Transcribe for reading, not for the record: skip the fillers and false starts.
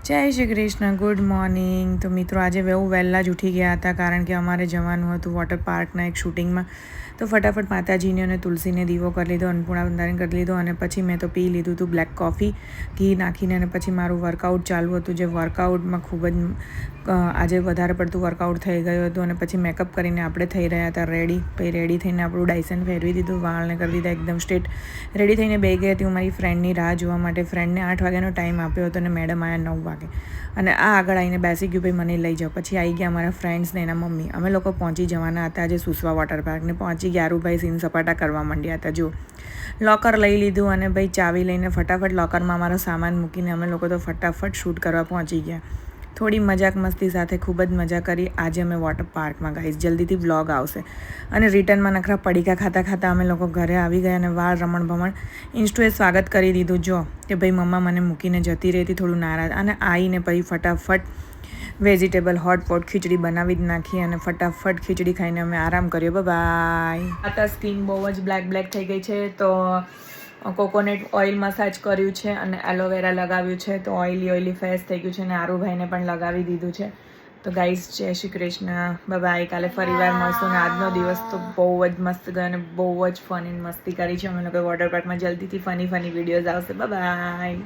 જય Shri Krishna, good morning. તો મિત્રો આજે બહુ વહેલા જ ઉઠી ગયા હતા કારણ કે અમારે જવાનું હતું વોટર પાર્કના એક શૂટિંગમાં. તો ફટાફટ માતાજીને અને તુલસીને દીવો કરી લીધો, અન્નપૂર્ણા બંધારણ કરી લીધો અને પછી મેં તો પી લીધું હતું બ્લેક કોફી ઘી નાખીને. અને પછી મારું વર્કઆઉટ ચાલુ હતું, જે વર્કઆઉટમાં ખૂબ જ આજે વધારે પડતું વર્કઆઉટ થઈ ગયું હતું. અને પછી મેકઅપ કરીને આપણે થઈ રહ્યા હતા રેડી. પછી રેડી થઈને આપણું ડાયસન ફેરવી દીધું, વાળને કરી દીધા એકદમ સ્ટ્રેટ. રેડી થઈને બે ગઈ હતી હું મારી ફ્રેન્ડની રાહ જોવા માટે. ફ્રેન્ડને 8 વાગ્યાનો ટાઈમ આપ્યો હતો અને મેડમ આવ્યા 9 વાગે. અને આ આગળ આવીને બેસી ગયું, ભાઈ મને લઈ જાઓ. પછી આવી ગયા અમારા ફ્રેન્ડ્સ ને એના મમ્મી. અમે લોકો પહોંચી જવાના હતા આજે સુસવા વોટર પાર્કને. પહોંચી ગયા, આરુભાઈ સીન સપાટા કરવા માંડ્યા હતા. જો લોકર લઈ લીધું અને ભાઈ ચાવી લઈને ફટાફટ લોકરમાં અમારો સામાન મૂકીને અમે લોકો તો ફટાફટ શૂટ કરવા પહોંચી ગયા. થોડી મજાક મસ્તી સાથે ખૂબ જ મજા કરી આજે અમે વોટર પાર્કમાં. ગાઈસ જલ્દીથી વ્લોગ આવશે. અને રિટર્નમાં નખરા પડીકા ખાતા ખાતા અમે લોકો ઘરે આવી ગયા અને વાળ રમણ ભમણ ઇન્સ્ટુએ સ્વાગત કરી દીધું. જો કે ભાઈ મમ્મા મને મૂકીને જતી રહી હતી, થોડું નારાજ. અને આવીને પછી ફટાફટ વેજીટેબલ હોટપોટ ખીચડી બનાવી જ નાખી અને ફટાફટ ખીચડી ખાઈને અમે આરામ કર્યો. બાય. આ તો સ્કિન બહુ જ બ્લેક થઈ ગઈ છે, તો કોકોનટ ઓઇલ મસાજ કર્યું છે અને એલોવેરા લગાવ્યું છે, તો ઓઇલી ફેસ થઈ ગયું છે. અને આરુભાઈને પણ લગાવી દીધું છે. તો ગાઈસ જય શ્રી કૃષ્ણ, બાય. કાલે ફરીવાર મળશું. ને આજનો દિવસ તો બહુ જ મસ્ત ગયો અને બહુ જ ફન એન્ડ મસ્તી કરી છે અમે લોકો વોટર પાર્કમાં. જલ્દીથી ફની વિડીયોઝ આવશે. બાય.